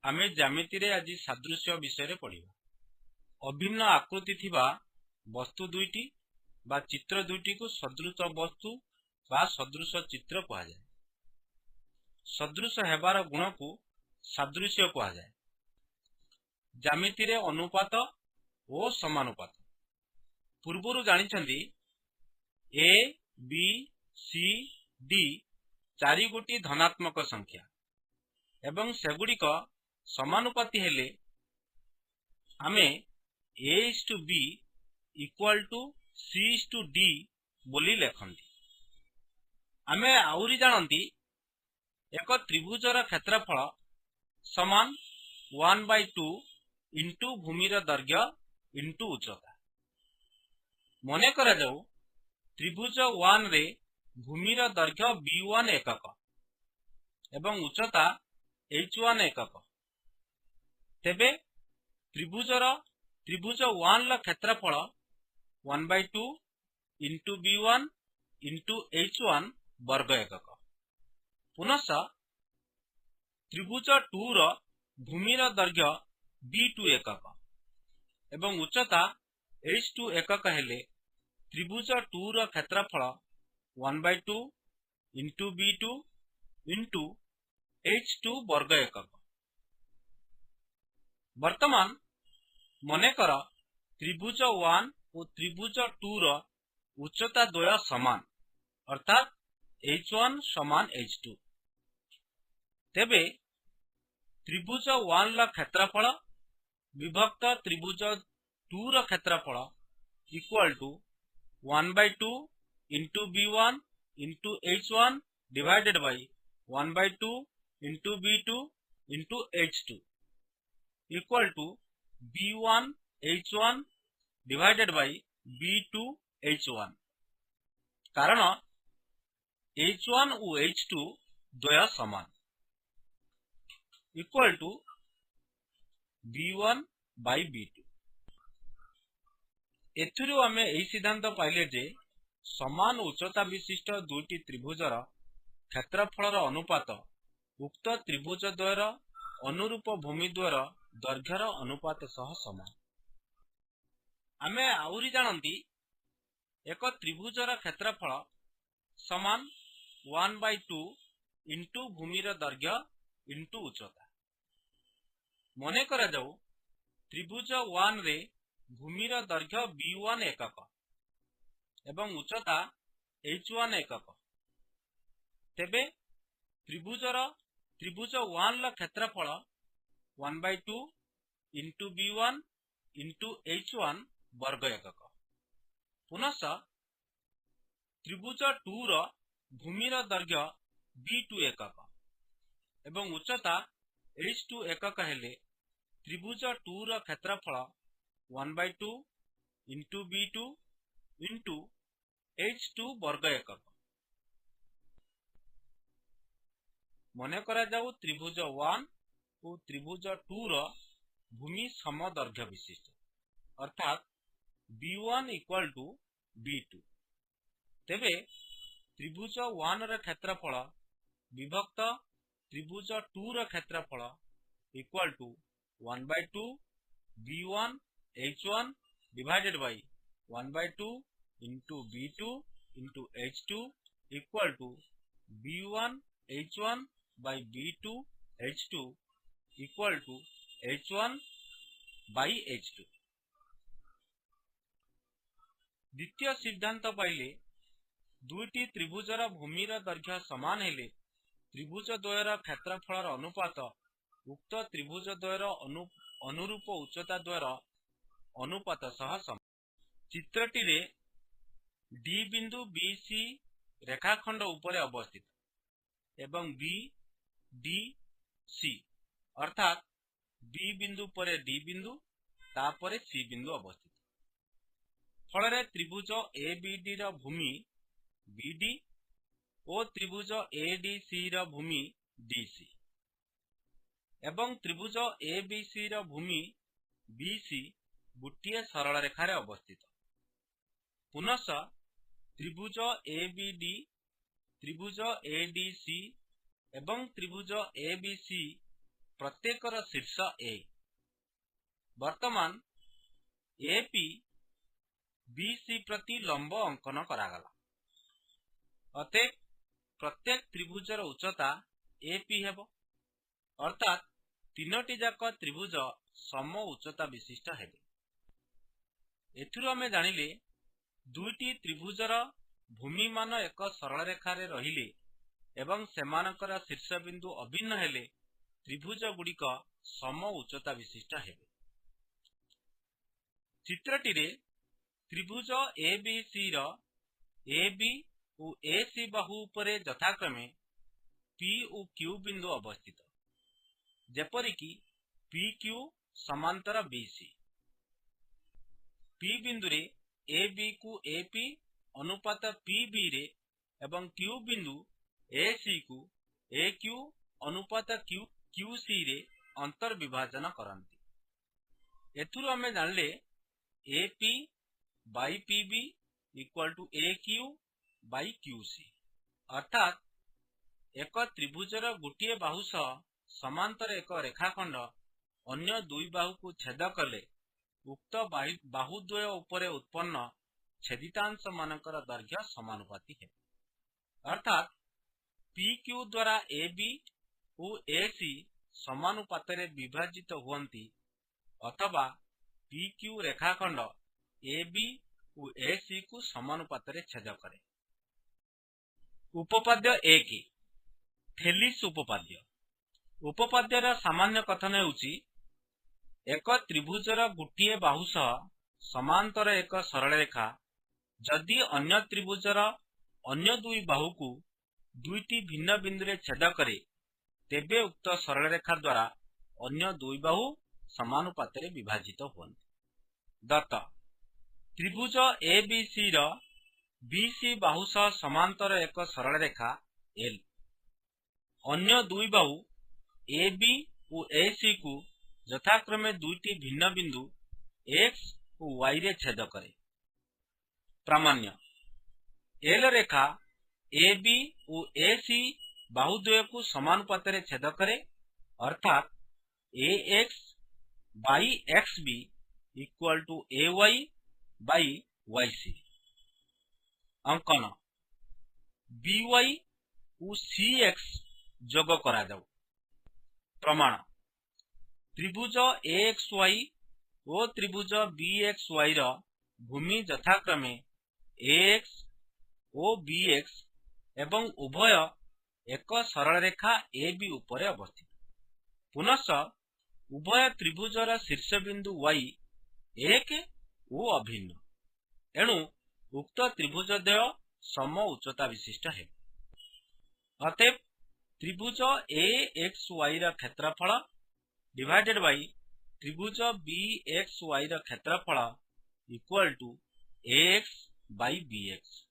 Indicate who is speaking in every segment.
Speaker 1: आमे ज्यामिति रे आज सादृश्य विषय पढ़िबा। अभिन्न आकृति थिबा वस्तु दुईटी बा चित्र दुईटी को सदृश वस्तु बा सदृश चित्र कहा जाए। सदृश हेबार गुण को सादृश्य कहा जाए। ज्यामिति रे अनुपात और समानुपात पूर्वरु जानिछंदी ए बी सी डी चारि गोटी धनात्मक संख्या एवं सेगुड़िक समानुपाती हेले आमे A/B इक्वल टू C/D बोली लेखंती। आमे आउरी जानती एक त्रिभुजर क्षेत्रफल समान 1/2 इंटू भूमिर दैर्घ्य इंटू उच्चता। मने करा जाऊ त्रिभुज 1 रे भूमिर दैर्घ्य B1 एकक एवं उच्चता H1 एकक। तेबे त्रिभुज 1 ला क्षेत्रफल 1/2 इंटू B1 इंटू H1 वर्ग एकक। पुनः त्रिभुज 2 रो भूमिर दैर्घ्य B2 एकक एवं उच्चता H2 एकक हेले त्रिभुज 2 रो क्षेत्रफल 1/2 इंटू B2 इंटू H2 वर्ग एकक। वर्तमान मने कर त्रिभुज 1 और त्रिभुज 2 रो उच्चता द्वय समान अर्थात H1 समान H2। तेबे त्रिभुज 1 ला क्षेत्रफल विभक्त त्रिभुज 2 रो क्षेत्रफल equal to 1/2 into B1 into H1 divided by 1/2 into B2 into H2 equal to B1 H1 divided by B2 H1। कारण H1 और H2 द्वय समान equal to B1 bye B2। एथुरु आमे एही सिद्धांत पाइले जे समान उच्चता विशिष्ट दुईटी त्रिभुजर क्षेत्रफलर अनुपात उक्त त्रिभुज द्वयर अनुरूप भूमि द्वयर दैर्घ्यर अनुपात सह समान। आमे आउरी जानती एक त्रिभुजर क्षेत्रफल समान 1/2 इंटू भूमिर दैर्घ्य इंटू उच्चता। मने करा जाऊ त्रिभुज 1 रे भूमिर दैर्घ्य B1 एकक एवं उच्चता H1 एकक। तेबे त्रिभुज 1 ला क्षेत्रफल 1/2 इंटू B1 इंटू H1 वर्ग एकक। पुनः त्रिभुज 2 रो भूमिर दैर्घ्य B2 एकक एवं उच्चता H2 एकक हेले त्रिभुज 2 रो क्षेत्रफल 1/2 इंटू B2 इंटू H2 वर्ग एकक। मने करा जाऊ त्रिभुज 1 और त्रिभुज 2 रो भूमि समदैर्घ्य विशिष्ट अर्थात B1 इक्वल टू B2। तेबे त्रिभुज 1 रो क्षेत्रफल विभक्त त्रिभुज 2 रो क्षेत्रफल equal to 1/2 B1 H1 divided by 1/2 into B2 into H2 equal to B1 H1 by B2 H2 equal to H1 by H2। द्वितीय सिद्धांत पाइले दुईटी त्रिभुजर भूमिर दैर्घ्य समान हेले त्रिभुज द्वयर क्षेत्रफलर अनुपात उक्त त्रिभुज द्वयर अनुरूप उच्चता द्वयर अनुपात सह समान। चित्रटी रे D बिंदु BC रेखाखंड उपरे अवस्थित एवं B D C अर्थात B बिंदु परे D बिंदु तापरे C बिंदु अवस्थित। फलरे त्रिभुज ABD रा भूमि BD और त्रिभुज ADC रा भूमि DC एवं त्रिभुज ABC रा भूमि BC गोटे सरल रेखार अवस्थित। पुनः त्रिभुज ABD त्रिभुज ADC एवं त्रिभुज ABC प्रत्येकर शीर्ष ए। वर्तमान एपी बीसी प्रति लंब अंकन करागला। अतएव प्रत्येक त्रिभुजर उच्चता एपी हेबो, अर्थात तीनोटी जाक त्रिभुज सम उच्चता विशिष्ट हेबे। एथिरु आमे जानिले दुईटी त्रिभुजर भूमिमान एक सरल रेखा रे रहिले एवं सेमानकर शीर्ष बिंदु अभिन्न हेले त्रिभुज गुड़िक सम उच्चता विशिष्ट हेबे। चित्रटी रे त्रिभुज एबीसी रो एबी और एसी बाहु उपरे यथाक्रमे पी और क्यू बिंदु अवस्थित, जेपरिकी पी क्यू समांतर बीसी। पी बिंदु रे ए बी को एपी अनुपात पी बी रे एवं क्यू बिंदु ए सी को ए क्यू अनुपात क्यू क्यू सी रे अंतर विभाजन करंती। एथुरु हमें जानले AP by P B equal to A Q by Q C, अर्थात एक त्रिभुजर गोटे बाहु सह समांतर एक रेखाखंड अन्य दुई बाहु को छेद कले उक्त बाहुद्वय उपरे उत्पन्न छेदितांश मानकर दैर्घ्य समानुपाती है। अर्थात पी क्यू द्वारा ए बी और ए सी समानुपात विभाजित हुअन्ति, अथवा पी क्यू रेखाखंड ए बी और ए सी को समानुपात छेद करे। उपपाद्य एक थेलिस उपपाद्य। उपपाद्यर सामान्य कथन हेउची एक त्रिभुजर गोटे बाहु सह समांतर एक सरल रेखा जदि अन्य त्रिभुजर अन्य दुई बाहु को दुईटी भिन्न बिंदु रे छेद करे तेबे उक्त सरल रेखा द्वारा अन्य दुई बाहु समानुपात विभाजित हुअन्ति। दत्त त्रिभुज एबीसी रो बीसी बाहु सह समांतर एक सरल रेखा एल अन्य दुई बाहु ए बी और ए सी को यथाक्रमे दुईटी भिन्न बिंदु एक्स और वाई रे छेद करे। प्रामाण्य एल रेखा ए बी और ए सी बाहुद्वय को समानुपात छेद करे, अर्थात A X by X B equal to A Y by Y C. अंकन बी वाई और सी एक्स जोग करा जाऊ। प्रमाण त्रिभुज ए एक्स वाई और त्रिभुज बी एक्स वाई रो भूमि यथाक्रमे ए एक्स और बी एक्स एवं उभय एक सरल रेखा ए बी उपरे अवस्थित। पुनश्च उभय त्रिभुजर शीर्ष बिंदु वाई एक और अभिन्न, एणु उक्त त्रिभुजद्वय सम उच्चता विशिष्ट है। अतएव त्रिभुज ए एक्स वाई रा क्षेत्रफल डिवाइडेड बाई त्रिभुज बी एक्स वाई रा क्षेत्रफल equal to A X by B X.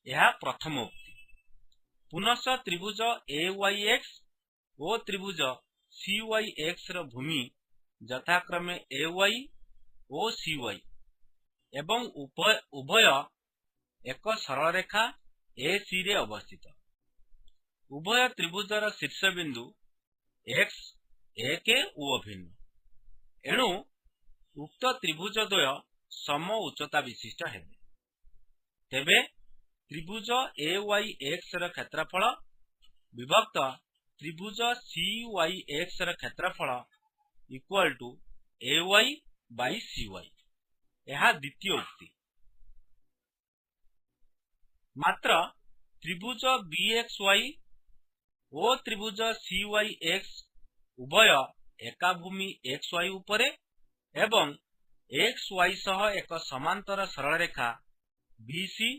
Speaker 1: यह प्रथम उक्ति। पुनश्च त्रिभुज ए वाई एक्स और त्रिभुज सी वाई एक्स रा भूमि यथाक्रमे ए वाई और सी वाई एवं उभय एक सरल रेखा ए सी रे अवस्थित। उभय त्रिभुजर शीर्ष बिंदु एक्स एक और अभिन्न, एणु उक्त त्रिभुजद्वय सम उच्चता विशिष्ट है। तेबे त्रिभुज ए वाई एक्स रा क्षेत्रफल विभक्त त्रिभुज सी वाई एक्स रा क्षेत्रफल equal to A Y by C Y. यह द्वितीय उक्ति। मात्र त्रिभुज बी एक्स वाई और त्रिभुज सी वाई एक्स उभय एका भूमि एक्स वाई उपरे एवं एक्स वाई सह एक समांतर सरल रेखा बीसी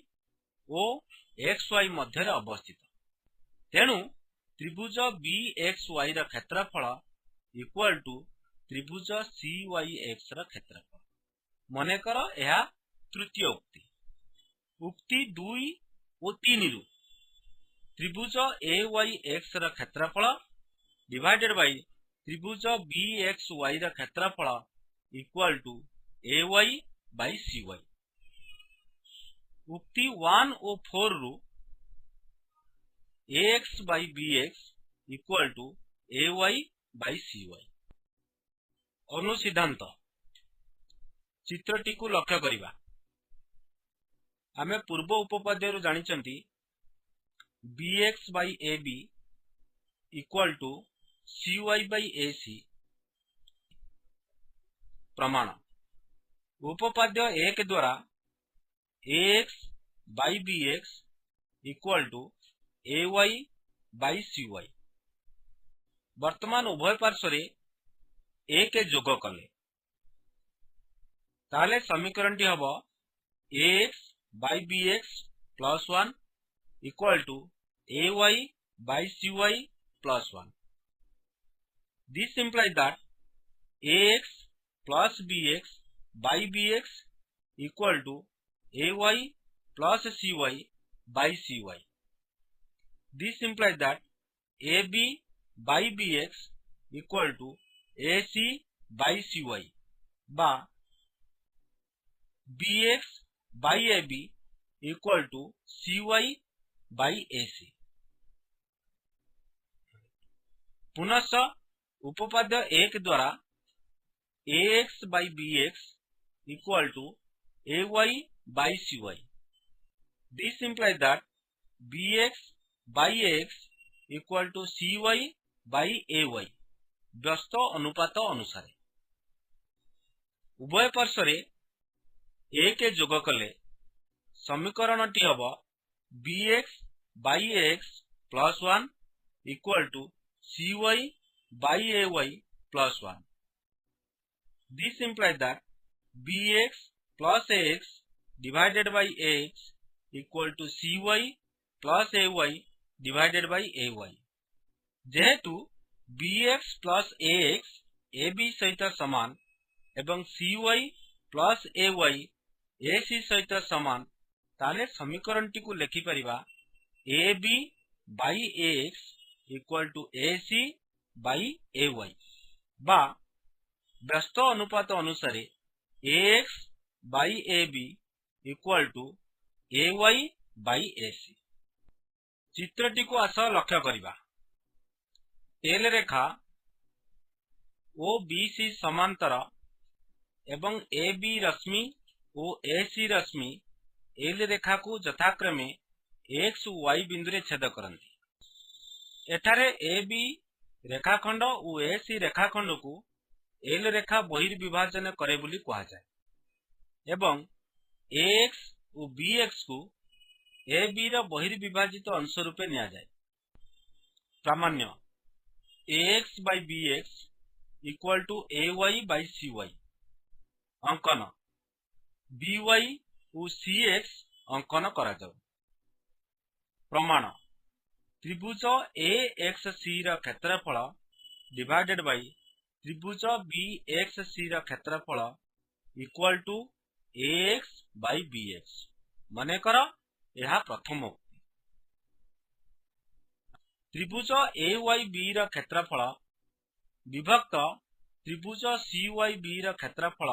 Speaker 1: और एक्स वाई मध्य अवस्थित। तेणु त्रिभुज बी एक्स वाई रा क्षेत्रफल इक्वल टू त्रिभुज सी वाई एक्स रा क्षेत्रफल। मनेकर यह तृतीय उक्ति। उक्ति 2 और 3 रु त्रिभुज ए वाई एक्स रा क्षेत्रफल डिवाइडेड बाई त्रिभुज बी एक्स वाई रा क्षेत्रफल equal to A Y by C Y. उक्ति 1 और 4 रु A X by B X equal to A Y by cy। अनुसिद्धांत चित्रटी को लक्ष्य करिबा। आमे पूर्व उपपाद्य जानिचंती bx by ab equal to cy by ac। प्रमाण उपपाद्य 1 द्वारा ax by bx equal to ay by cy। वर्तमान उभय पार्श्व a के जोग कले ताले समीकरण टी हबो ax by bx plus 1 equal to ay by cy plus 1। This implies that ax plus bx by bx equal to ay plus cy by cy। This implies that ab by bx equal to ac by cy बा bx by ab equal to cy by ac। पुनः उपपाद्य 1 द्वारा ax by bx equal to ay by cy। This implies that bx by ax equal to cy by ay व्यस्त अनुपात अनुसार उभय पार्श्व a के जोग कले समीकरण टी हबो bx by ax plus 1 equal to cy by ay plus 1। This implies that bx plus ax divided by ax equal to cy plus ay divided by ay। जेहेतु bx plus ax ab सहित समान एवं cy plus ay ac सहित समान ताले समीकरण T को लिखि परिबा ab by ax equal to ac by ay बा व्यस्त अनुपात अनुसार ax by ab equal to ay by ac। चित्रटी को आस लक्ष्य करिबा। तेल रेखा OBC समांतर एवं AB रश्मि और AC रश्मि एल रेखा को यथाक्रमे x y बिंदु रे छेद करंती। एठारे AB रेखाखंड और AC रेखाखंड को एल रेखा बहिर्विभाजन करे बोली कहा जाए एवं AX और BX को AB रा बहिर्विभाजित अंश रूपे निया जाए। प्रामाण्य ax by bx equal to ay by cy। अंकन by और cx अंकन करा जाऊ। प्रमाण त्रिभुज AXC रा क्षेत्रफल डिवाइडेड बाय त्रिभुज BXC रा क्षेत्रफल equal to ax by bx। मने कर यह प्रथम उक्ति। त्रिभुज AYB रा क्षेत्रफल विभक्त त्रिभुज CYB रा क्षेत्रफल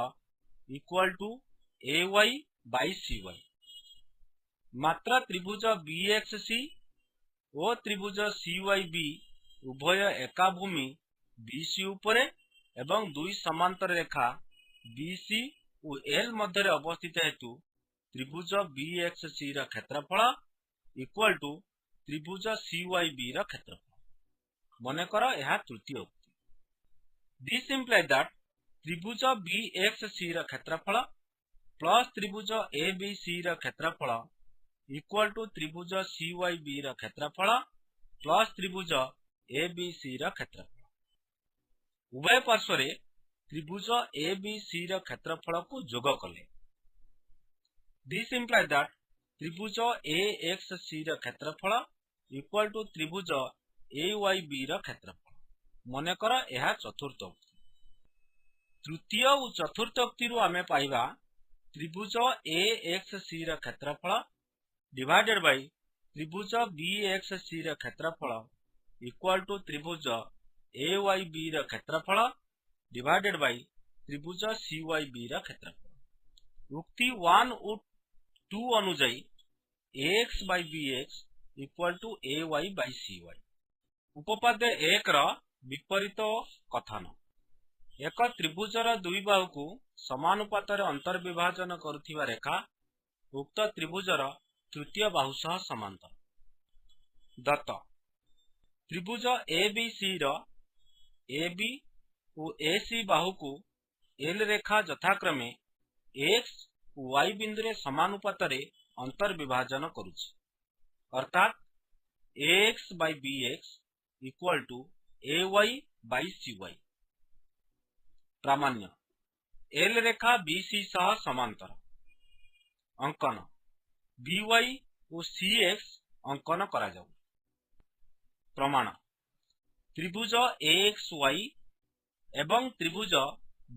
Speaker 1: equal to ay by cy। मात्र त्रिभुज BXC और त्रिभुज CYB उभय एका भूमि BC उपरे एवं दुई समांतर रेखा BC और L मध्य अवस्थित हेतु त्रिभुज BXC रा क्षेत्रफल इक्वल टू त्रिभुज CYB रा क्षेत्रफल। मने कर यह तृतीय उक्ति। दिस इंप्लाइज दैट त्रिभुज BXC रा क्षेत्रफल प्लस त्रिभुज ABC रा क्षेत्रफल इक्वल टू त्रिभुज CYB रा क्षेत्रफल प्लस त्रिभुज ABC रा क्षेत्रफल। उभय पार्श्व रे त्रिभुज ABC रा क्षेत्रफल को जोग कले। दिस इंप्लाइज दैट त्रिभुज AXC रा क्षेत्रफल इक्वल टू त्रिभुज AYB रा क्षेत्रफल। मने कर यह चतुर्थ उक्ति। तृतीय और चतुर्थ उक्ति रु आमे पाइबा त्रिभुज AXC रा क्षेत्रफल डिवाइडेड बाय त्रिभुज BXC रा क्षेत्रफल इक्वल टू त्रिभुज AYB रा क्षेत्रफल डिवाइडेड बाय त्रिभुज CYB रा क्षेत्रफल। उक्ति 1 और 2 अनुजाई ax by bx equal to ay by cy। उपपाद्य 1 रा विपरीत कथन एक त्रिभुजर दुई बाहु समानुपातर अंतर्विभाजन करुथिबा रेखा उक्त त्रिभुजर तृतीय बाहु सह समांतर। दत्त त्रिभुज एबीसी रो AB और AC बाहु को L रेखा यथाक्रमे X और Y बिंदु रे समानुपातर अंतर्विभाजन करुछि, अर्थात AX by BX equal to AY by CY। प्रामाण्य L रेखा BC सह समांतर। अंकन BY और CX अंकन करा जाऊ। प्रमाण त्रिभुज AXY एवं त्रिभुज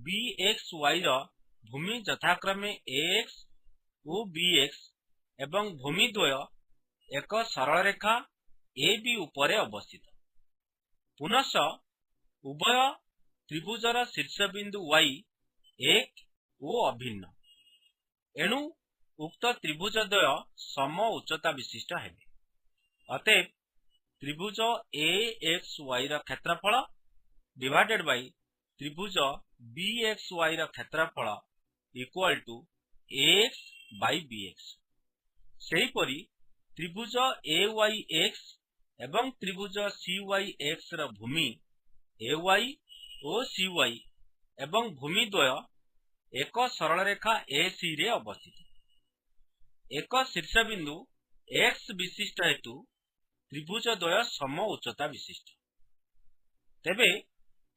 Speaker 1: BXY रो भूमि यथाक्रमे AX और BX एवं भूमि द्वय एक सरल रेखा AB उपरे अवस्थित। पुनश्च उभय त्रिभुजर शीर्षबिंदु Y एक और अभिन्न, एणु उक्त त्रिभुज द्वय सम उच्चता विशिष्ट हेबे। अतएव त्रिभुज AXY रो क्षेत्रफल डिवाइडेड बाय त्रिभुज BXY रो क्षेत्रफल equal to AX by BX। सेहीपरि त्रिभुज AYX एवं त्रिभुज CYX रो भूमि AY और CY एवं भूमि द्वय एक सरल रेखा AC रे अवस्थित। एक शीर्षबिंदु X विशिष्ट हेतु त्रिभुज द्वय सम उच्चता विशिष्ट। तेबे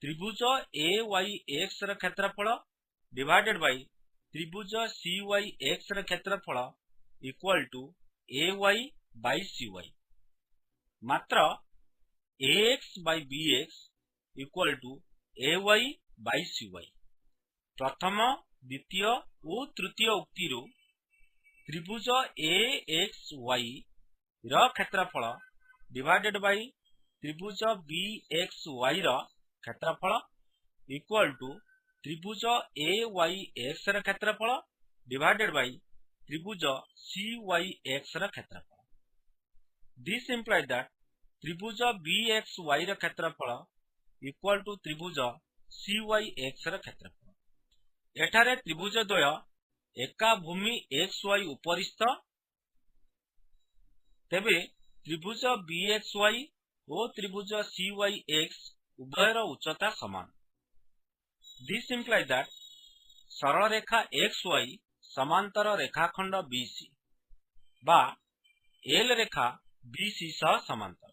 Speaker 1: त्रिभुज AYX रो क्षेत्रफल डिवाइडेड बाय त्रिभुज CYX रो क्षेत्रफल equal to AY by CY। मात्र AX by BX equal to AY by CY। प्रथम द्वितीय और तृतीय उक्ति रो त्रिभुज AXY रो क्षेत्रफल डिवाइडेड बाय त्रिभुज BXY रो क्षेत्रफल इक्वल टू त्रिभुज AYX रो क्षेत्रफल डिवाइडेड बाय त्रिभुज CYX रो क्षेत्रफल। दिस इंप्लाइज दैट त्रिभुज BXY रो क्षेत्रफल इक्वल टू त्रिभुज CYX रो क्षेत्रफल। एठारे त्रिभुज द्वय एका भूमि XY उपरिस्थ, तेबे त्रिभुज BXY और त्रिभुज CYX उभयर उच्चता समान। दिस इंप्लाइज दैट सरल रेखा XY समांतर रेखाखंड BC बा L रेखा BC सह समांतर।